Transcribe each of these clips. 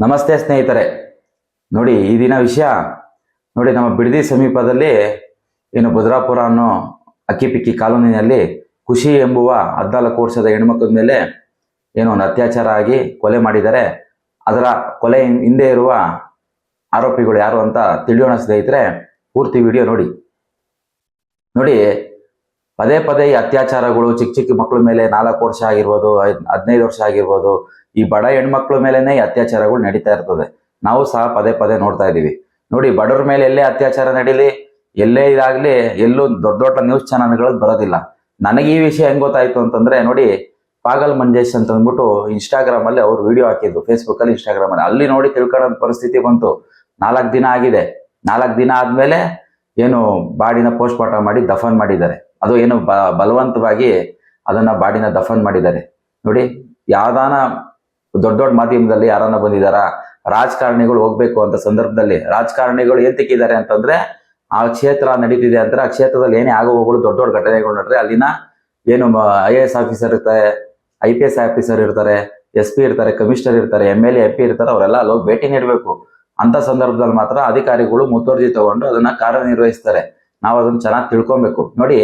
ನಮಸ್ತೆ ಸ್ನೇಹಿತರೆ. ನೋಡಿ ಈ ದಿನ ವಿಷಯ ನೋಡಿ, ನಮ್ಮ ಬಿಡದಿ ಸಮೀಪದಲ್ಲಿ ಏನು ಭದ್ರಾಪುರ ಅನ್ನೋ ಅಕ್ಕಿಪಿಕ್ಕಿ ಕಾಲೋನಿಯಲ್ಲಿ ಖುಷಿ ಎಂಬುವ 14 ವರ್ಷದ ಹೆಣ್ಮಕ್ಳ ಮೇಲೆ ಏನೋ ಒಂದು ಅತ್ಯಾಚಾರ ಆಗಿ ಕೊಲೆ ಮಾಡಿದ್ದಾರೆ. ಅದರ ಕೊಲೆ ಹಿಂದೆ ಇರುವ ಆರೋಪಿಗಳು ಯಾರು ಅಂತ ತಿಳಿಯೋಣ ಸ್ನೇಹಿತರೆ. ಪೂರ್ತಿ ವಿಡಿಯೋ ನೋಡಿ. ಪದೇ ಪದೇ ಈ ಅತ್ಯಾಚಾರಗಳು ಚಿಕ್ಕ ಮಕ್ಕಳ ಮೇಲೆ 4 ವರ್ಷ ಆಗಿರ್ಬೋದು, 15 ವರ್ಷ ಆಗಿರ್ಬೋದು, ಈ ಬಡ ಹೆಣ್ಮಕ್ಳ ಮೇಲೆನೆ ಈ ಅತ್ಯಾಚಾರಗಳು ನಡೀತಾ ಇರ್ತದೆ. ನಾವು ಸಹ ಪದೇ ಪದೇ ನೋಡ್ತಾ ಇದೀವಿ. ನೋಡಿ, ಬಡವ್ರ ಮೇಲೆ ಎಲ್ಲೇ ಅತ್ಯಾಚಾರ ನಡೀಲಿ, ಎಲ್ಲೇ ಇದಾಗ್ಲಿ, ಎಲ್ಲೂ ದೊಡ್ಡ ದೊಡ್ಡ ನ್ಯೂಸ್ ಚಾನಲ್ಗಳು ಬರೋದಿಲ್ಲ. ನನಗೆ ಈ ವಿಷಯ ಹೆಂಗ್ ಗೊತ್ತಾಯ್ತು ಅಂತಂದ್ರೆ, ನೋಡಿ, ಪಾಗಲ್ ಮಂಜೇಶ್ ಅಂತ ಅಂದ್ಬಿಟ್ಟು ಇನ್ಸ್ಟಾಗ್ರಾಮ್ ಅಲ್ಲಿ ಅವ್ರು ವಿಡಿಯೋ ಹಾಕಿದ್ರು, ಫೇಸ್ಬುಕ್ ಅಲ್ಲಿ, ಇನ್ಸ್ಟಾಗ್ರಾಮ್ ಅಲ್ಲಿ. ಅಲ್ಲಿ ನೋಡಿ ತಿಳ್ಕೊಳ್ಳೋ ಪರಿಸ್ಥಿತಿ ಬಂತು. 4 ದಿನ ಆಗಿದೆ. 4 ದಿನ ಆದ್ಮೇಲೆ ಏನು ಬಾಡಿನ ಪೋಸ್ಟ್ ಮಾರ್ಟಮ್ ಮಾಡಿ ದಫನ್ ಮಾಡಿದ್ದಾರೆ. ಅದು ಏನು ಬಲವಂತವಾಗಿ ಅದನ್ನ ಬಾಡಿನ ದಫನ್ ಮಾಡಿದ್ದಾರೆ. ನೋಡಿ, ಯಾವ್ದಾನ ದೊಡ್ಡ ದೊಡ್ಡ ಮಾಧ್ಯಮದಲ್ಲಿ ಯಾರನ್ನ ಬಂದಿದಾರ, ರಾಜಕಾರಣಿಗಳು ಹೋಗ್ಬೇಕು ಅಂತ ಸಂದರ್ಭದಲ್ಲಿ ರಾಜಕಾರಣಿಗಳು ಏನ್ ತಿಕ್ಕಿದ್ದಾರೆ ಅಂತಂದ್ರೆ, ಆ ಕ್ಷೇತ್ರ ನಡೀತಿದೆ ಅಂದ್ರೆ ಆ ಕ್ಷೇತ್ರದಲ್ಲಿ ಏನೇ ಆಗುವಗಳು ದೊಡ್ಡ ದೊಡ್ಡ ಘಟನೆಗಳು ನಡ್ರೆ ಅಲ್ಲಿನ ಏನು IAS ಆಫೀಸರ್ ಇರ್ತಾರೆ, IPS ಆಫೀಸರ್ ಇರ್ತಾರೆ, SP ಇರ್ತಾರೆ, ಕಮಿಷನರ್ ಇರ್ತಾರೆ, MLA MP ಇರ್ತಾರೆ, ಅವರೆಲ್ಲ ಅಲ್ಲಿ ಹೋಗಿ ಭೇಟಿ ನೀಡಬೇಕು. ಅಂತ ಸಂದರ್ಭದಲ್ಲಿ ಮಾತ್ರ ಅಧಿಕಾರಿಗಳು ಮುತುವರ್ಜಿ ತಗೊಂಡು ಅದನ್ನ ಕಾರ್ಯನಿರ್ವಹಿಸ್ತಾರೆ. ನಾವು ಅದನ್ನ ಚೆನ್ನಾಗಿ ತಿಳ್ಕೊಬೇಕು. ನೋಡಿ,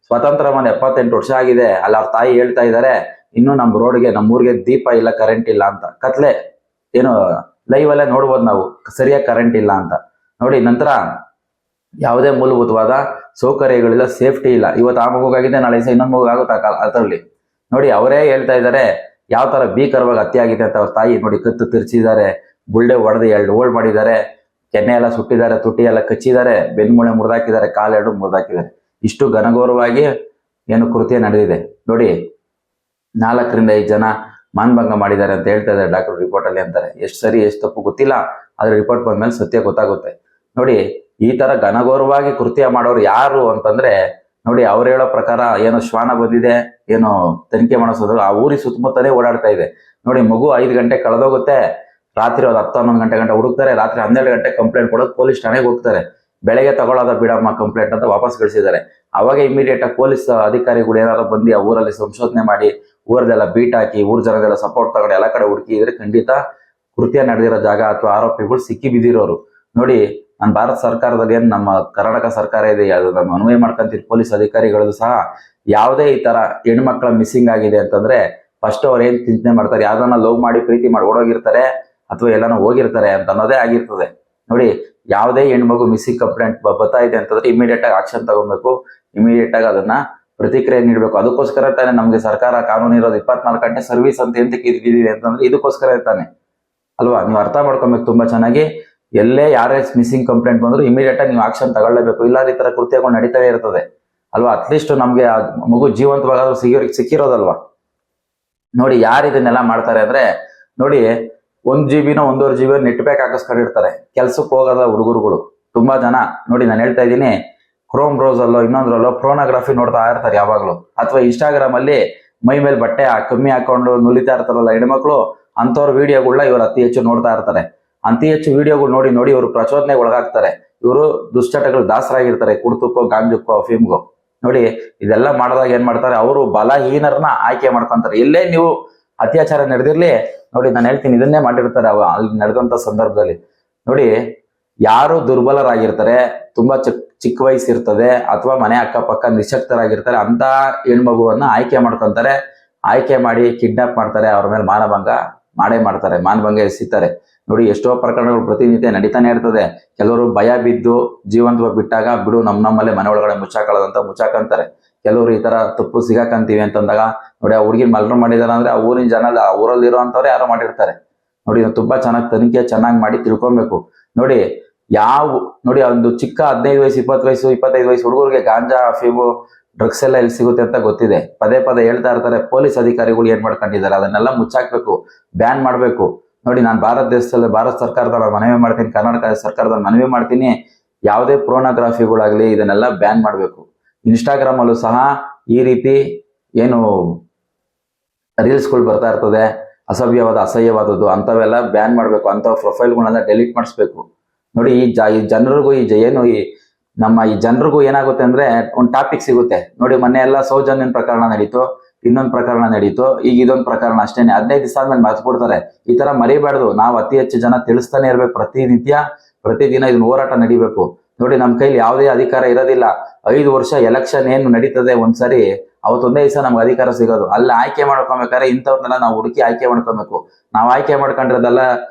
ಸ್ವಾತಂತ್ರ್ಯ 78 ವರ್ಷ ಆಗಿದೆ. ಅಲ್ಲಿ ಅವ್ರ ತಾಯಿ ಹೇಳ್ತಾ ಇದ್ದಾರೆ, ಇನ್ನು ನಮ್ಮೂರಿಗೆ ದೀಪ ಇಲ್ಲ, ಕರೆಂಟ್ ಇಲ್ಲ ಅಂತ. ಕತ್ಲೆ ಏನು ಲೈವ್ ಅಲ್ಲೇ ನೋಡ್ಬೋದು ನಾವು, ಸರಿಯಾಗಿ ಕರೆಂಟ್ ಇಲ್ಲ ಅಂತ. ನೋಡಿ, ನಂತರ ಯಾವುದೇ ಮೂಲಭೂತವಾದ ಸೌಕರ್ಯಗಳಿಲ್ಲ, ಸೇಫ್ಟಿ ಇಲ್ಲ. ಇವತ್ತು ಆ ಮಗುಗಾಗಿದೆ, ನಾಳೆ ಇನ್ನೊಂದು ಮಗು ಆಗುತ್ತೆ ಅದರಲ್ಲಿ. ನೋಡಿ, ಅವರೇ ಹೇಳ್ತಾ ಇದ್ದಾರೆ ಯಾವ ತರ ಭೀಕರವಾಗಿ ಹತ್ಯೆ ಆಗಿದೆ ಅಂತ. ಅವ್ರ ತಾಯಿ ನೋಡಿ, ಕತ್ತು ತಿರ್ಚಿದ್ದಾರೆ, ಬುಲ್ಡೆ ಹೊಡೆದು 2 ಹೋಳ್ ಮಾಡಿದ್ದಾರೆ, ಕೆನ್ನೆ ಎಲ್ಲ ಸುಟ್ಟಿದ್ದಾರೆ, ತುಟಿ ಎಲ್ಲ ಕಚ್ಚಿದ್ದಾರೆ, ಬೆನ್ಮೂಳೆ ಮುರಿದಾಕಿದ್ದಾರೆ, ಕಾಲೆರಡು ಮುರಿದಾಕಿದ್ದಾರೆ. ಇಷ್ಟು ಘನಘೋರವಾಗಿ ಏನು ಕೃತ್ಯ ನಡೆದಿದೆ. ನೋಡಿ, 4 ರಿಂದ 5 ಜನ ಮಾನಭಂಗ ಮಾಡಿದ್ದಾರೆ ಅಂತ ಹೇಳ್ತಾ ಇದ್ದಾರೆ ಡಾಕ್ಟರ್ ರಿಪೋರ್ಟ್ ಅಲ್ಲಿ ಅಂತಾರೆ. ಎಷ್ಟು ಸರಿ ಎಷ್ಟು ತಪ್ಪು ಗೊತ್ತಿಲ್ಲ, ಆದ್ರೆ ರಿಪೋರ್ಟ್ ಬಂದ್ಮೇಲೆ ಸತ್ಯ ಗೊತ್ತಾಗುತ್ತೆ. ನೋಡಿ, ಈ ತರ ಘನಘೋರವಾಗಿ ಕೃತ್ಯ ಮಾಡೋರು ಯಾರು ಅಂತಂದ್ರೆ, ನೋಡಿ, ಅವ್ರು ಹೇಳೋ ಪ್ರಕಾರ ಏನೋ ಶ್ವಾನ ಬಂದಿದೆ, ಏನೋ ತನಿಖೆ ಮಾಡಿಸೋದು ಆ ಊರಿ ಸುತ್ತಮುತ್ತಲೇ ಓಡಾಡ್ತಾ ಇದೆ. ನೋಡಿ, ಮಗು 5 ಗಂಟೆ ಕಳೆದೋಗುತ್ತೆ, ರಾತ್ರಿ 10-11 ಗಂಟೆ ಹುಡುಕ್ತಾರೆ, ರಾತ್ರಿ 12 ಗಂಟೆ ಕಂಪ್ಲೇಂಟ್ ಕೊಡೋದು ಪೊಲೀಸ್ ಠಾಣೆಗೆ ಹೋಗ್ತಾರೆ. ಬೆಳಗ್ಗೆ ತಗೊಳ್ಳೋದ ಬಿಡಮ್ಮ ಕಂಪ್ಲೇಂಟ್ ಅಂತ ವಾಪಸ್ ಕಳಿಸಿದ್ದಾರೆ. ಅವಾಗ ಇಮಿಡಿಯೇಟ್ ಆಗಿ ಪೊಲೀಸ್ ಅಧಿಕಾರಿಗಳು ಏನಾದ್ರು ಬಂದು ಆ ಊರಲ್ಲಿ ಸಂಶೋಧನೆ ಮಾಡಿ, ಊರದೆಲ್ಲ ಬೀಟ್ ಹಾಕಿ, ಊರ್ ಜನದೆಲ್ಲ ಸಪೋರ್ಟ್ ತಗೊಂಡು ಎಲ್ಲ ಕಡೆ ಹುಡುಕಿದ್ರೆ ಖಂಡಿತ ಕೃತ್ಯ ನಡೆದಿರೋ ಜಾಗ ಅಥವಾ ಆರೋಪಿಗಳು ಸಿಕ್ಕಿ ಬಿದ್ದಿರೋರು. ನೋಡಿ, ನಾನು ಭಾರತ ಸರ್ಕಾರದಲ್ಲಿ ಏನ್ ನಮ್ಮ ಕರ್ನಾಟಕ ಸರ್ಕಾರ ಇದೆ, ಅದನ್ನ ಅನ್ವಯ ಮಾಡ್ಕೊಂತೀರಿ. ಪೊಲೀಸ್ ಅಧಿಕಾರಿಗಳದ್ದು ಸಹ ಯಾವುದೇ ಈ ತರ ಹೆಣ್ಮಕ್ಳ ಮಿಸ್ಸಿಂಗ್ ಆಗಿದೆ ಅಂತಂದ್ರೆ ಫಸ್ಟ್ ಅವ್ರು ಏನ್ ಚಿಂತನೆ ಮಾಡ್ತಾರೆ, ಯಾವ್ದನ್ನ ಲವ್ ಮಾಡಿ ಪ್ರೀತಿ ಮಾಡಿ ಓಡೋಗಿರ್ತಾರೆ ಅಥವಾ ಎಲ್ಲಾನ ಹೋಗಿರ್ತಾರೆ ಅಂತ ಅನ್ನೋದೇ ಆಗಿರ್ತದೆ. ನೋಡಿ, ಯಾವುದೇ ಹೆಣ್ಮಗು ಮಿಸ್ಸಿಂಗ್ ಕಂಪ್ಲೇಂಟ್ ಬರ್ತಾ ಇದೆ ಅಂತಂದ್ರೆ ಇಮಿಡಿಯೇಟ್ ಆಗಿ ಆಕ್ಷನ್ ತಗೋಬೇಕು, ಇಮಿಡಿಯೇಟ್ ಆಗಿ ಅದನ್ನ ಪ್ರತಿಕ್ರಿಯೆ ನೀಡಬೇಕು. ಅದಕ್ಕೋಸ್ಕರ ತಾನೆ ನಮ್ಗೆ ಸರ್ಕಾರ ಕಾನೂನು ಇರೋದು. 24 ಗಂಟೆ ಸರ್ವಿಸ್ ಅಂತ ಎಂತಕ್ಕೆ ಇದ್ದೀವಿ ಅಂತಂದ್ರೆ ಇದಕ್ಕೋಸ್ಕರ ತಾನೆ ಅಲ್ವಾ? ನೀವು ಅರ್ಥ ಮಾಡ್ಕೊಬೇಕು ತುಂಬಾ ಚೆನ್ನಾಗಿ. ಎಲ್ಲೇ ಯಾರೇ ಮಿಸ್ಸಿಂಗ್ ಕಂಪ್ಲೇಂಟ್ ಬಂದ್ರು ಇಮಿಡಿಯೇಟ್ ಆಗಿ ನೀವು ಆಕ್ಷನ್ ತಗೊಳ್ಳೇಬೇಕು. ಇಲ್ಲ ಈ ತರ ಕೃತ್ಯಗಳು ನಡೀತಾನೆ ಇರ್ತದೆ ಅಲ್ವಾ? ಅಟ್ಲೀಸ್ಟ್ ನಮ್ಗೆ ಆ ಮಗು ಜೀವಂತವಾಗಾದ್ರೂ ಸಿಕ್ಕಿರೋದಲ್ವಾ? ನೋಡಿ, ಯಾರು ಇದನ್ನೆಲ್ಲ ಮಾಡ್ತಾರೆ ಅಂದ್ರೆ, ನೋಡಿ, 1 GB 1.5 GB ನೆಟ್ ಪ್ಯಾಕ್ ಹಾಕಿಸ್ಕೊಂಡಿರ್ತಾರೆ, ಕೆಲ್ಸಕ್ಕೆ ಹೋಗೋದ ಹುಡುಗರುಗಳು ತುಂಬಾ ಜನ. ನೋಡಿ, ನಾನು ಹೇಳ್ತಾ ಇದ್ದೀನಿ, ಕ್ರೋಮ್ ಬ್ರೌಸ್ ಅಲ್ಲೋ ಇನ್ನೊಂದ್ರಲ್ಲೋ ಪ್ರೋನೋಗ್ರಫಿ ನೋಡ್ತಾ ಇರ್ತಾರೆ ಯಾವಾಗ್ಲೂ. ಅಥವಾ ಇನ್ಸ್ಟಾಗ್ರಾಮ್ ಅಲ್ಲಿ ಮೈ ಮೇಲೆ ಬಟ್ಟೆ ಕಮ್ಮಿ ಹಾಕೊಂಡು ನುಲಿತಾ ಇರ್ತಾರಲ್ಲ ಹೆಣ್ಮಕ್ಳು, ಅಂತವ್ರ ವಿಡಿಯೋಗಳನ್ನ ಇವರು ಅತಿ ಹೆಚ್ಚು ನೋಡ್ತಾ ಇರ್ತಾರೆ. ಅತಿ ಹೆಚ್ಚು ವಿಡಿಯೋಗಳು ನೋಡಿ ನೋಡಿ ಇವರು ಪ್ರಚೋದನೆಗೆ ಒಳಗಾಗ್ತಾರೆ. ಇವರು ದುಶ್ಚಟಗಳು ದಾಸರಾಗಿರ್ತಾರೆ, ಕುಡ್ತಕ್ಕೋ, ಗಾಂಜಕ್ಕೋ, ಅಫೀಮ್ಗೋ. ನೋಡಿ, ಇದೆಲ್ಲ ಮಾಡಿದಾಗ ಏನ್ ಮಾಡ್ತಾರೆ, ಅವರು ಬಲಹೀನರನ್ನ ಆಯ್ಕೆ ಮಾಡ್ಕೊಂತಾರೆ. ಎಲ್ಲೇ ನೀವು ಅತ್ಯಾಚಾರ ನಡೆದಿರ್ಲಿ, ನೋಡಿ, ನಾನು ಹೇಳ್ತೀನಿ, ಇದನ್ನೇ ಮಾಡಿರ್ತಾರೆ ಅಲ್ಲಿ ನಡೆದಂತ ಸಂದರ್ಭದಲ್ಲಿ. ನೋಡಿ, ಯಾರು ದುರ್ಬಲರಾಗಿರ್ತಾರೆ, ತುಂಬಾ ಚಿಕ್ಕ ವಯಸ್ಸು ಇರ್ತದೆ, ಅಥವಾ ಮನೆ ಅಕ್ಕಪಕ್ಕ ನಿಶಕ್ತರಾಗಿರ್ತಾರೆ, ಅಂತ ಹೆಣ್ಮಗುವನ್ನ ಆಯ್ಕೆ ಮಾಡ್ಕೊಂತಾರೆ. ಆಯ್ಕೆ ಮಾಡಿ ಕಿಡ್ನಾಪ್ ಮಾಡ್ತಾರೆ, ಅವ್ರ ಮೇಲೆ ಮಾನಭಂಗ ಮಾಡ್ತಾರೆ, ಮಾನಭಂಗ ಎಸಿತಾರೆ. ನೋಡಿ, ಎಷ್ಟೋ ಪ್ರಕರಣಗಳು ಪ್ರತಿನಿತ್ಯ ನಡೀತಾನೆ ಇರ್ತದೆ. ಕೆಲವರು ಭಯ ಬಿದ್ದು ಜೀವಂತವಾಗಿ ಬಿಟ್ಟಾಗ ಬಿಡು ನಮ್ಮಲ್ಲೇ ಮನೆ ಒಳಗಡೆ ಮುಚ್ಚಾಕೊಳ್ಳೋದಂತ ಮುಚ್ಚಾಕಂತಾರೆ. ಕೆಲವರು ಈ ತರ ತಪ್ಪು ಸಿಗಾಕಂತೀವಿ ಅಂತಂದಾಗ, ನೋಡಿ, ಆ ಹುಡುಗಿನ ಮಲ್ರು ಮಾಡಿದಾರೆ ಅಂದ್ರೆ ಆ ಊರಿನ ಜನ ಆ ಊರಲ್ಲಿ ಇರೋಂಥವ್ರು ಯಾರೋ ಮಾಡಿರ್ತಾರೆ. ನೋಡಿ, ತುಂಬಾ ಚೆನ್ನಾಗಿ ತನಿಖೆ ಚೆನ್ನಾಗಿ ಮಾಡಿ ತಿಳ್ಕೊಬೇಕು. ನೋಡಿ, ನೋಡಿ, ಒಂದು ಚಿಕ್ಕ 15 ವಯಸ್ಸು 20 ವಯಸ್ಸು 25 ವಯಸ್ಸು ಹುಡುಗರಿಗೆ ಗಾಂಜಾ, ಅಫೀಮು, ಡ್ರಗ್ಸ್ ಎಲ್ಲ ಎಲ್ಲಿ ಸಿಗುತ್ತೆ ಅಂತ ಗೊತ್ತಿದೆ. ಪದೇ ಪದೇ ಹೇಳ್ತಾ ಇರ್ತಾರೆ. ಪೊಲೀಸ್ ಅಧಿಕಾರಿಗಳು ಏನ್ ಮಾಡ್ಕೊಂಡಿದ್ದಾರೆ, ಅದನ್ನೆಲ್ಲ ಮುಚ್ಚಾಕ್ಬೇಕು, ಬ್ಯಾನ್ ಮಾಡ್ಬೇಕು. ನೋಡಿ, ನಾನು ಭಾರತ ಸರ್ಕಾರದಲ್ಲಿ ಮನವಿ ಮಾಡ್ತೀನಿ, ಕರ್ನಾಟಕ ಸರ್ಕಾರದಲ್ಲಿ ಮನವಿ ಮಾಡ್ತೀನಿ, ಯಾವುದೇ ಪ್ರೋನೋಗ್ರಫಿಗಳಾಗ್ಲಿ ಇದನ್ನೆಲ್ಲ ಬ್ಯಾನ್ ಮಾಡ್ಬೇಕು. ಇನ್ಸ್ಟಾಗ್ರಾಮ್ ಅಲ್ಲೂ ಸಹ ಈ ರೀತಿ ಏನು ರೀಲ್ಸ್ಗಳು ಬರ್ತಾ ಇರ್ತದೆ, ಅಸಹ್ಯವಾದದ್ದು ಅಂತವೆಲ್ಲ ಬ್ಯಾನ್ ಮಾಡ್ಬೇಕು. ಅಂತ ಪ್ರೊಫೈಲ್ಗಳನ್ನೆಲ್ಲ ಡೆಲೀಟ್ ಮಾಡಿಸ್ಬೇಕು. ನೋಡಿ, ಈ ಜನರಿಗೂ ನಮ್ಮ ಜನರಿಗೂ ಏನಾಗುತ್ತೆ ಅಂದ್ರೆ ಒಂದು ಟಾಪಿಕ್ ಸಿಗುತ್ತೆ. ನೋಡಿ, ಮೊನ್ನೆ ಎಲ್ಲ ಸೌಜನ್ಯನ ಪ್ರಕರಣ ನಡೀತು. ಇನ್ನೊಂದು ಪ್ರಕರಣ ನಡೀತು, ಈಗ ಇದೊಂದು ಪ್ರಕರಣ ಅಷ್ಟೇನೆ. 15 ದಿವಸ ಆದ್ಮೇಲೆ ಮರ್ತ್ಬಿಡ್ತಾರೆ. ಈ ತರ ಮರಿಬಾರ್ದು. ನಾವು ಅತಿ ಹೆಚ್ಚು ಜನ ತಿಳಿಸ್ತಾನೆ ಇರ್ಬೇಕು. ಪ್ರತಿದಿನ ಇದನ್ನ ಹೋರಾಟ ನಡಿಬೇಕು. ನೋಡಿ, ನಮ್ ಕೈಲಿ ಯಾವುದೇ ಅಧಿಕಾರ ಇರೋದಿಲ್ಲ. 5 ವರ್ಷ ಎಲೆಕ್ಷನ್ ಏನು ನಡೀತದೆ ಒಂದ್ಸರಿ, ಅವತ್ತೊಂದೇ ದಿವಸ ನಮ್ಗೆ ಅಧಿಕಾರ ಸಿಗೋದು. ಅಲ್ಲಿ ಆಯ್ಕೆ ಮಾಡ್ಕೊಬೇಕಾದ್ರೆ ಇಂಥವ್ರನ್ನೆಲ್ಲ ನಾವು ಹುಡುಕಿ ಆಯ್ಕೆ ಮಾಡ್ಕೊಬೇಕು. ನಾವು ಆಯ್ಕೆ ಮಾಡ್ಕೊಂಡಿರೋದೆಲ್ಲ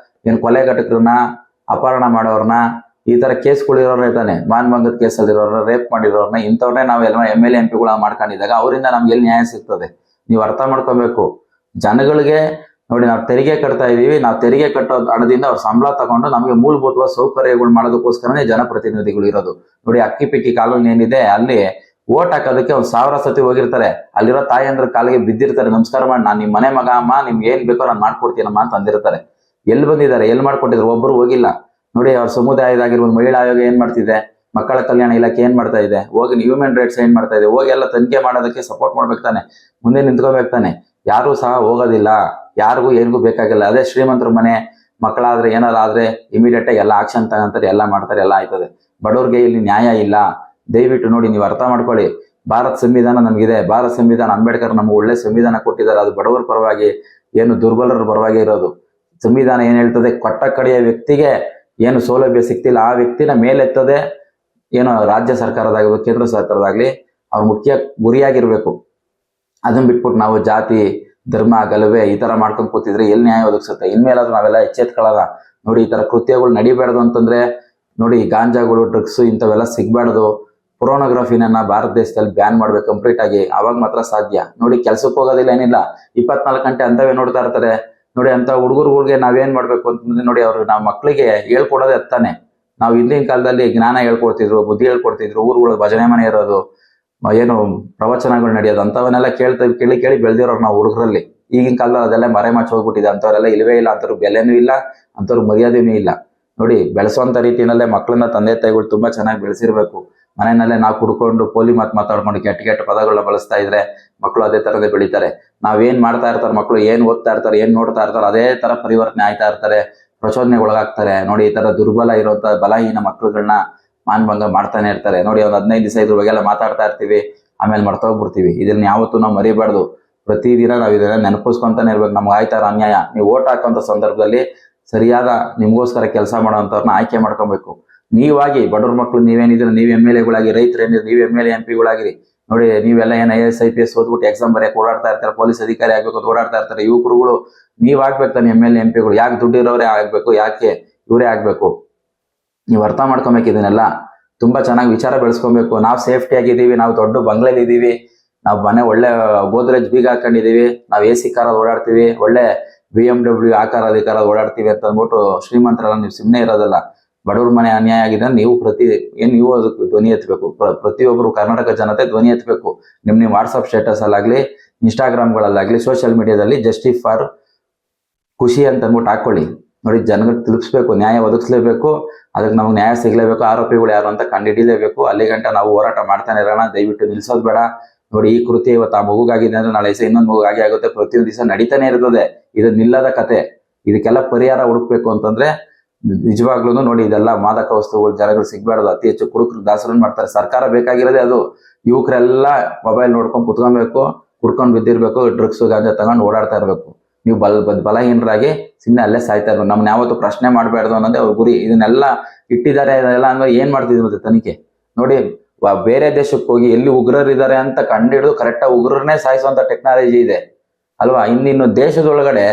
ಏನ್ ಕೊಲೆಗಟಕರನ್ನ, ಅಪಹರಣ ಮಾಡೋರ್ನ, ಈ ತರ ಕೇಸ್ಗಳಿರೋರ್ನ ಇರ್ತಾನೆ, ಮಾನಭಂಗದ ಕೇಸಲ್ಲಿ ಇರೋರ್ನ, ರೇಪ್ ಮಾಡಿರೋರ್ನ, ಇಂಥವ್ರನ್ನೇ ನಾವು ಎಲ್ಲ MLA MP ಗಳ ಮಾಡ್ಕೊಂಡಿದ್ದಾಗ ಅವರಿಂದ ನಮ್ಗೆ ಎಲ್ಲಿ ನ್ಯಾಯ ಸಿಗ್ತದೆ? ನೀವು ಅರ್ಥ ಮಾಡ್ಕೊಬೇಕು. ಜನಗಳಿಗೆ ನೋಡಿ, ನಾವು ತೆರಿಗೆ ಕಟ್ತಾ ಇದೀವಿ. ನಾವು ತೆರಿಗೆ ಕಟ್ಟೋ ಹಣದಿಂದ ಅವ್ರ ಸಂಬಳ ತಗೊಂಡು ನಮಗೆ ಮೂಲಭೂತವಾದ ಸೌಕರ್ಯಗಳು ಮಾಡೋದಕ್ಕೋಸ್ಕರನೇ ಜನಪ್ರತಿನಿಧಿಗಳು ಇರೋದು. ನೋಡಿ, ಅಕ್ಕಿ ಪಿಕ್ಕಿ ಕಾಲೋನಿ ಏನಿದೆ, ಅಲ್ಲಿ ಓಟ್ ಹಾಕೋದಕ್ಕೆ 1000 ಸತಿ ಹೋಗಿರ್ತಾರೆ. ಅಲ್ಲಿರೋ ತಾಯಂದ್ರ ಕಾಲಿಗೆ ಬಿದ್ದಿರ್ತಾರೆ, ನಮಸ್ಕಾರ ಮಾಡಿ, ನಾನು ನಿಮ್ಮ ಮನೆ ಮಗ ಅಮ್ಮ, ನಿಮ್ಗೆ ಏನ್ ಬೇಕೋ ನಾನು ಮಾಡ್ಕೊಡ್ತೀನಮ್ಮ ಅಂತ ಅಂದಿರ್ತಾರೆ. ಎಲ್ಲಿ ಬಂದಿದ್ದಾರೆ, ಎಲ್ಲಿ ಮಾಡ್ಕೊಟ್ಟಿದ್ರು? ಒಬ್ಬರು ಹೋಗಿಲ್ಲ. ನೋಡಿ, ಅವ್ರ ಸಮುದಾಯದಾಗಿರ್ಬೋದು, ಮಹಿಳಾ ಆಯೋಗ ಏನ್ ಮಾಡ್ತಿದೆ, ಮಕ್ಕಳ ಕಲ್ಯಾಣ ಇಲಾಖೆ ಏನ್ ಮಾಡ್ತಾ ಇದೆ, ಹೋಗಿ ಹ್ಯೂಮನ್ ರೈಟ್ಸ್ ಏನ್ ಮಾಡ್ತಾ ಇದೆ, ಹೋಗಿ ಎಲ್ಲ ತನಿಖೆ ಮಾಡೋದಕ್ಕೆ ಸಪೋರ್ಟ್ ಮಾಡ್ಬೇಕು ತಾನೆ, ಮುಂದೆ ನಿಂತ್ಕೋಬೇಕು ತಾನೆ. ಯಾರು ಸಹ ಹೋಗೋದಿಲ್ಲ, ಯಾರಿಗೂ ಏನಿಗೂ ಬೇಕಾಗಿಲ್ಲ. ಅದೇ ಶ್ರೀಮಂತರ ಮನೆ ಮಕ್ಕಳಾದ್ರೆ ಏನಾದ್ರೆ ಇಮಿಡಿಯೇಟ್ ಆಗಿ ಎಲ್ಲ ಆಕ್ಷನ್ ತಗೊಂತಾರೆ, ಎಲ್ಲ ಮಾಡ್ತಾರೆ, ಎಲ್ಲ ಆಯ್ತದೆ. ಬಡವ್ರಿಗೆ ಇಲ್ಲಿ ನ್ಯಾಯ ಇಲ್ಲ. ದಯವಿಟ್ಟು ನೋಡಿ, ನೀವು ಅರ್ಥ ಮಾಡ್ಕೊಳ್ಳಿ. ಭಾರತ ಸಂವಿಧಾನ ನಮಗಿದೆ. ಭಾರತ ಸಂವಿಧಾನ, ಅಂಬೇಡ್ಕರ್ ನಮ್ಗೆ ಒಳ್ಳೆ ಸಂವಿಧಾನ ಕೊಟ್ಟಿದ್ದಾರೆ. ಅದು ಬಡವರ ಪರವಾಗಿ, ಏನು ದುರ್ಬಲರ ಪರವಾಗಿ ಇರೋದು. ಸಂವಿಧಾನ ಏನ್ ಹೇಳ್ತದೆ, ಕೊಟ್ಟ ಕಡೆಯ ವ್ಯಕ್ತಿಗೆ ಏನು ಸೌಲಭ್ಯ ಸಿಗ್ತಿಲ್ಲ ಆ ವ್ಯಕ್ತಿನ ಮೇಲೆತ್ತದೆ. ಏನೋ ರಾಜ್ಯ ಸರ್ಕಾರದಾಗಲಿ ಕೇಂದ್ರ ಸರ್ಕಾರದಾಗ್ಲಿ ಅವ್ರ ಮುಖ್ಯ ಗುರಿಯಾಗಿರ್ಬೇಕು. ಅದನ್ನ ಬಿಟ್ಬಿಟ್ಟು ನಾವು ಜಾತಿ, ಧರ್ಮ, ಗಲಭೆ ಈ ತರ ಮಾಡ್ಕೊಂಡ್ ಕೂತಿದ್ರೆ ಎಲ್ಲಿ ನ್ಯಾಯ ಒದಗಿಸುತ್ತೆ? ಇನ್ಮೇಲಾದ್ರೂ ನಾವೆಲ್ಲ ಎಚ್ಚೆತ್ಕೊಳ್ಳೋಣ. ನೋಡಿ, ಈ ತರ ಕೃತ್ಯಗಳು ನಡಿಬಾರ್ದು ಅಂತಂದ್ರೆ, ನೋಡಿ, ಗಾಂಜಾಗಳು, ಡ್ರಗ್ಸ್ ಇಂಥವೆಲ್ಲ ಸಿಗ್ಬಾರ್ದು. ಪೊರ್ನೋಗ್ರಫಿನ ಭಾರತ ದೇಶದಲ್ಲಿ ಬ್ಯಾನ್ ಮಾಡ್ಬೇಕು ಕಂಪ್ಲೀಟ್ ಆಗಿ. ಅವಾಗ ಮಾತ್ರ ಸಾಧ್ಯ. ನೋಡಿ, ಕೆಲ್ಸಕ್ಕೆ ಹೋಗೋದಿಲ್ಲ, ಏನಿಲ್ಲ, 24 ಗಂಟೆ ಅಂತವೇ ನೋಡ್ತಾ ಇರ್ತಾರೆ. ನೋಡಿ, ಅಂತ ಹುಡುಗರುಗಳಿಗೆ ನಾವೇನ್ ಮಾಡ್ಬೇಕು ಅಂತಂದ್ರೆ, ನೋಡಿ, ಅವ್ರು ನಾವು ಮಕ್ಕಳಿಗೆ ಹೇಳ್ಕೊಡೋದೇ ಅತ್ತಾನೆ. ನಾವು ಹಿಂದಿನ ಕಾಲದಲ್ಲಿ ಜ್ಞಾನ ಹೇಳ್ಕೊಡ್ತಿದ್ರು, ಬುದ್ಧಿ ಹೇಳ್ಕೊಡ್ತಿದ್ರು, ಊರುಗಳ ಭಜನೆ ಮನೆ ಇರೋದು, ಏನು ಪ್ರವಚನಗಳು ನಡೆಯೋದು, ಅಂತವನ್ನೆಲ್ಲ ಕೇಳಿ ಬೆಳೆದಿರೋರು ನಾವು ಹುಡುಗರಲ್ಲಿ. ಈಗಿನ ಕಾಲದಲ್ಲಿ ಅದೆಲ್ಲ ಮರೆಮಾಚಿ ಹೋಗ್ಬಿಟ್ಟಿದೆ. ಅಂತವ್ರೆಲ್ಲ ಇಲ್ವೇ ಇಲ್ಲ. ಅಂತವ್ರು ಬೆಲೆನೂ ಇಲ್ಲ, ಅಂತವ್ರು ಮರ್ಯಾದೆನೂ ಇಲ್ಲ. ನೋಡಿ, ಬೆಳೆಸುವಂತ ರೀತಿಯಲ್ಲೇ ಮಕ್ಕಳನ್ನ ತಂದೆ ತಾಯಿಗಳು ತುಂಬಾ ಚೆನ್ನಾಗಿ ಬೆಳೆಸಿರ್ಬೇಕು. ಮನೆಯಲ್ಲೇ ನಾವು ಕುಡ್ಕೊಂಡು ಪೋಲಿ ಮಾತಾಡ್ಕೊಂಡು ಕೆಟ್ಟ ಪದಗಳನ್ನ ಬಳಸ್ತಾ ಇದ್ರೆ ಮಕ್ಕಳು ಅದೇ ತರದೇ ಬೆಳಿತಾರೆ. ನಾವೇನ್ ಮಾಡ್ತಾ ಇರ್ತಾರೆ ಮಕ್ಕಳು, ಏನ್ ಓದ್ತಾ ಇರ್ತಾರೆ, ಏನ್ ನೋಡ್ತಾ ಇರ್ತಾರೆ, ಅದೇ ತರ ಪರಿವರ್ತನೆ ಆಯ್ತಾ ಇರ್ತಾರೆ, ಪ್ರಚೋದನೆಗೆ ಒಳಗಾಗ್ತಾರೆ. ನೋಡಿ, ಈ ತರ ದುರ್ಬಲ ಇರುವಂತ ಬಲಹೀನ ಮಕ್ಕಳುಗಳನ್ನ ಮಾನಭಂಗ ಮಾಡ್ತಾನೆ ಇರ್ತಾರೆ. ನೋಡಿ, ಒಂದು 15 ದಿವಸ ಇದ್ರ ಬಗ್ಗೆ ಎಲ್ಲ ಮಾತಾಡ್ತಾ ಇರ್ತೀವಿ, ಆಮೇಲೆ ಮರ್ತೋಗ್ಬಿಡ್ತೀವಿ. ಇದನ್ನ ಯಾವತ್ತೂ ನಾವು ಮರಿಬಾರ್ದು. ಪ್ರತಿದಿನ ನಾವು ಇದನ್ನ ನೆನಪಿಸ್ಕೊಂತಾನೆ ಇರ್ಬೇಕು. ನಮ್ಗೆ ಆಯ್ತಾರ ಅನ್ಯಾಯ, ನೀವು ಓಟ್ ಹಾಕೋಂಥ ಸಂದರ್ಭದಲ್ಲಿ ಸರಿಯಾದ ನಿಮ್ಗೋಸ್ಕರ ಕೆಲಸ ಮಾಡೋವಂಥವ್ರನ್ನ ಆಯ್ಕೆ ಮಾಡ್ಕೊಬೇಕು. ನೀವಾಗಿ ಬಡವ್ರ ಮಕ್ಕಳು ನೀವೇನಿದ್ರೆ ನೀವು MLA ರೈತರು ಏನಿದ್ರೆ ನೀವು MLA MP ನೋಡಿ, ನೀವೆಲ್ಲ ಏನ್ IAS IPS ಓದ್ಬಿಟ್ಟು ಎಕ್ಸಾಮ್ ಬರೆಯಕ್ಕೆ ಓಡಾಡ್ತಾ ಇರ್ತಾರೆ, ಪೊಲೀಸ್ ಅಧಿಕಾರಿ ಆಗ್ಬೇಕು ಅಂತ ಓಡಾಡ್ತಾ ಇರ್ತಾರೆ. ಯುವಕರುಗಳು ನೀವ್ ಆಗ್ಬೇಕು ತಾನೆ MLA MP ಯಾಕೆ ದುಡ್ಡಿರೋರೇ ಆಗ್ಬೇಕು, ಯಾಕೆ ಇವರೇ ಆಗ್ಬೇಕು? ನೀವು ಅರ್ಥ ಮಾಡ್ಕೊಬೇಕು. ಇದನ್ನೆಲ್ಲ ತುಂಬಾ ಚೆನ್ನಾಗಿ ವಿಚಾರ ಬೆಳೆಸ್ಕೊಬೇಕು. ನಾವು ಸೇಫ್ಟಿ ಆಗಿದ್ದೀವಿ, ನಾವು ದೊಡ್ಡ ಬಂಗ್ಲೆಲಿ ಇದೀವಿ, ನಾವು ಮನೆ ಒಳ್ಳೆ ಗೋದ್ರೇಜ್ ಬೀಗ ಹಾಕೊಂಡಿದೀವಿ, ನಾವು AC ಕಾರಲ್ಲಿ ಓಡಾಡ್ತೀವಿ, ಒಳ್ಳೆ BMW ಆಕಾರ ಅಧಿಕಾರ ಓಡಾಡ್ತೀವಿ ಅಂತ ಅಂದ್ಬಿಟ್ಟು ಶ್ರೀಮಂತರೆಲ್ಲ ನೀವು ಸುಮ್ಮನೆ ಇರೋದಲ್ಲ. ಬಡವ್ರ ಮನೆ ಅನ್ಯಾಯ ಆಗಿದೆ, ನೀವು ನೀವು ಅದಕ್ಕೆ ಧ್ವನಿ ಎತ್ತಬೇಕು. ಪ್ರತಿಯೊಬ್ಬರು ಕರ್ನಾಟಕ ಜನತೆ ಧ್ವನಿ ಎತ್ತಬೇಕು. ನಿಮ್ಮ ವಾಟ್ಸಪ್ ಸ್ಟೇಟಸ್ ಅಲ್ಲಾಗ್ಲಿ, ಇನ್ಸ್ಟಾಗ್ರಾಮ್ಗಳಲ್ಲಾಗ್ಲಿ, ಸೋಷಿಯಲ್ ಮೀಡಿಯಾದಲ್ಲಿ ಜಸ್ಟಿಸ್ ಫಾರ್ ಖುಷಿ ಅಂತ ಅಂದ್ಬಿಟ್ಟು ಹಾಕೊಳ್ಳಿ. ನೋಡಿ, ಜನಗಳಿಗೆ ತಿಳಿಸ್ಬೇಕು, ನ್ಯಾಯ ಒದಗಿಸ್ಲೇಬೇಕು. ಅದಕ್ಕೆ ನಮ್ಗೆ ನ್ಯಾಯ ಸಿಗ್ಲೇಬೇಕು. ಆರೋಪಿಗಳು ಯಾರು ಅಂತ ಕಂಡುಹಿಡಿಲೇಬೇಕು. ಅಲ್ಲಿ ಗಂಟ ನಾವು ಹೋರಾಟ ಮಾಡ್ತಾನೆ ಇರೋಣ. ದಯವಿಟ್ಟು ನಿಲ್ಸೋದ್ ಬೇಡ. ನೋಡಿ, ಈ ಕೃತ್ಯ ಇವತ್ತು ಆ ಮಗುಗಾಗಿದೆ ಅಂದ್ರೆ ನಾಳೆ ದಿವಸ ಇನ್ನೊಂದು ಮಗುಗಾಗಿ ಆಗುತ್ತೆ. ಪ್ರತಿಯೊಂದು ದಿವಸ ನಡೀತಾನೆ ಇರ್ತದೆ. ಇದು ನಿಲ್ಲದ ಕತೆ. ಇದಕ್ಕೆಲ್ಲ ಪರಿಹಾರ ಹುಡುಕ್ಬೇಕು ಅಂತಂದ್ರೆ ನಿಜವಾಗ್ಲೂ ನೋಡಿ, ಇದೆಲ್ಲ ಮಾದಕ ವಸ್ತುಗಳು ಜನಗಳು ಸಿಗ್ಬಾರ್ದು. ಅತಿ ಹೆಚ್ಚು ಕುಡುಕರು ದಾಸರನ್ನ ಮಾಡ್ತಾರೆ. ಸರ್ಕಾರ ಬೇಕಾಗಿರೋದೇ ಅದು. ಯುವಕರೆಲ್ಲ ಮೊಬೈಲ್ ನೋಡ್ಕೊಂಡು ಕುತ್ಕೊಬೇಕು, ಕುಡ್ಕೊಂಡು ಬಿದ್ದಿರ್ಬೇಕು, ಡ್ರಗ್ಸ್ ಗಾಂಜಾ ತಗೊಂಡು ಓಡಾಡ್ತಾ ಇರ್ಬೇಕು. ನೀವು ಬಲಹೀನರಾಗಿ ಸುಮ್ಮನೆ ಅಲ್ಲೇ ಸಾಯ್ತಾ ಇರ್ಬೇಕು. ನಮ್ನ ಯಾವತ್ತು ಪ್ರಶ್ನೆ ಮಾಡಬಾರ್ದು ಅನ್ನೋದೇ ಅವ್ರ ಗುರಿ. ಇದನ್ನೆಲ್ಲ ಇಟ್ಟಿದ್ದಾರೆ, ಇದೆಲ್ಲ ಅಂದ್ರೆ ಏನ್ ಮಾಡ್ತಿದ್ರು ಮತ್ತೆ ತನಿಖೆ ನೋಡಿ. ಬೇರೆ ದೇಶಕ್ಕೆ ಹೋಗಿ ಎಲ್ಲಿ ಉಗ್ರರಿದ್ದಾರೆ ಅಂತ ಕಂಡಿಡಿದು ಕರೆಕ್ಟಾಗಿ ಉಗ್ರರನ್ನೇ ಸಾಯಿಸುವಂತ ಟೆಕ್ನಾಲಜಿ ಇದೆ ಅಲ್ವಾ? ಇನ್ನು ದೇಶದೊಳಗಡೆ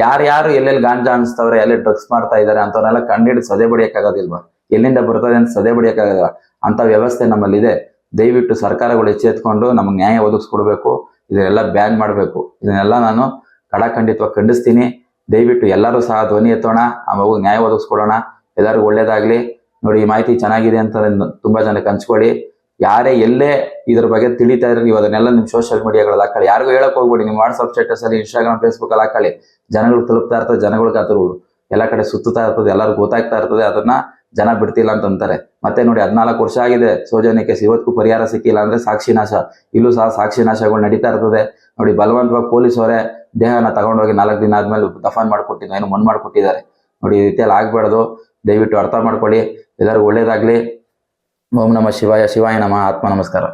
ಯಾರ್ಯಾರು ಎಲ್ಲೆಲ್ಲಿ ಗಾಂಜಾ ಅನ್ಸ್ತವ್ರೆ, ಎಲ್ಲಿ ಡ್ರಗ್ಸ್ ಮಾಡ್ತಾ ಇದಾರೆ ಅಂತವ್ರನ್ನೆಲ್ಲ ಕಂಡಿಡಿದು ಸದೆ ಬಡಿಯಕ್ಕಾಗೋದಿಲ್ವಾ? ಎಲ್ಲಿಂದ ಬರ್ತದೆ ಅಂತ ಸದೆ ಬಡಿಯಕ್ಕಾಗಲ್ಲ. ಅಂತ ವ್ಯವಸ್ಥೆ ನಮ್ಮಲ್ಲಿದೆ. ದಯವಿಟ್ಟು ಸರ್ಕಾರಗಳು ಎಚ್ಚೆತ್ಕೊಂಡು ನಮಗೆ ನ್ಯಾಯ ಒದಗಿಸ್ಕೊಡ್ಬೇಕು. ಇದನ್ನೆಲ್ಲ ಬ್ಯಾನ್ ಮಾಡಬೇಕು. ಇದನ್ನೆಲ್ಲ ನಾನು ಕಡಾಖಂಡಿತವಾಗಿ ಖಂಡಿಸ್ತೀನಿ. ದಯವಿಟ್ಟು ಎಲ್ಲರೂ ಸಹ ಧ್ವನಿ ಎತ್ತೋಣ, ಆ ಮಗು ನ್ಯಾಯ ಒದಗಿಸ್ಕೊಡೋಣ. ಎಲ್ಲರಿಗೂ ಒಳ್ಳೇದಾಗ್ಲಿ. ನೋಡಿ, ಈ ಮಾಹಿತಿ ಚೆನ್ನಾಗಿದೆ ಅಂತ ತುಂಬಾ ಜನಕ್ಕೆ ಹಂಚ್ಕೊಳ್ಳಿ. ಯಾರೇ ಎಲ್ಲೇ ಇದ್ರ ಬಗ್ಗೆ ತಿಳಿತಾ ಇದ್ರೆ ನೀವು ಅದನ್ನೆಲ್ಲ ನಿಮ್ ಸೋಷಿಯಲ್ ಮೀಡಿಯಾಗಳಲ್ಲಿ ಹಾಕೊಳ್ಳಿ. ಯಾರಿಗೂ ಹೇಳಕ್ ಹೋಗ್ಬೇಡಿ. ನಿಮ್ ವಾಟ್ಸ್ಆಪ್ ಸ್ಟೇಟಸ್ ಅಲ್ಲಿ, ಇನ್ಸ್ಟಾಗ್ರಾಮ್, ಫೇಸ್ಬುಕ್ ಅಲ್ಲಿ ಹಾಕೊಳ್ಳಿ. ಜನಗಳು ತಲುಪ್ತಾ ಇರ್ತದೆ, ಜನಗಳಿಗೆ ಅದ್ರ ಎಲ್ಲ ಕಡೆ ಸುತ್ತಾ ಇರ್ತದೆ, ಎಲ್ಲರಿಗೂ ಗೊತ್ತಾಗ್ತಾ ಇರ್ತದೆ. ಅದನ್ನ ಜನ ಬಿಡ್ತಿಲ್ಲ ಅಂತ ಅಂತಾರೆ. ಮತ್ತೆ ನೋಡಿ, 14 ವರ್ಷ ಆಗಿದೆ ಸೌಜನ್ಯ ಕೇಸ್, ಇವತ್ತಿಗೂ ಪರಿಹಾರ ಸಿಕ್ಕಿಲ್ಲ ಅಂದ್ರೆ ಸಾಕ್ಷಿ ನಾಶ. ಇಲ್ಲೂ ಸಹ ಸಾಕ್ಷಿ ನಾಶಗಳು ನಡೀತಾ ಇರ್ತದೆ. ನೋಡಿ, ಬಲವಂತವಾಗಿ ಪೊಲೀಸ್ ಅವರೇ ದೇಹನ ತಗೊಂಡೋಗಿ 4 ದಿನ ಆದ್ಮೇಲೆ ದಫನ್ ಮಾಡ್ಕೊಟ್ಟಿದ್ದು, ಏನು ಮಣ್ಣು ಮಾಡ್ಕೊಟ್ಟಿದ್ದಾರೆ. ನೋಡಿ, ಈ ರೀತಿಯಲ್ಲಿ ಆಗ್ಬಾರ್ದು. ದಯವಿಟ್ಟು ಅರ್ಥ ಮಾಡ್ಕೊಳ್ಳಿ. ಎಲ್ಲರಿಗೂ ಒಳ್ಳೇದಾಗ್ಲಿ. ಓಂ ನಮಃ ಶಿವಾಯ. ಶಿವಾಯ ನಮಃ. ಆತ್ಮ ನಮಸ್ಕಾರ.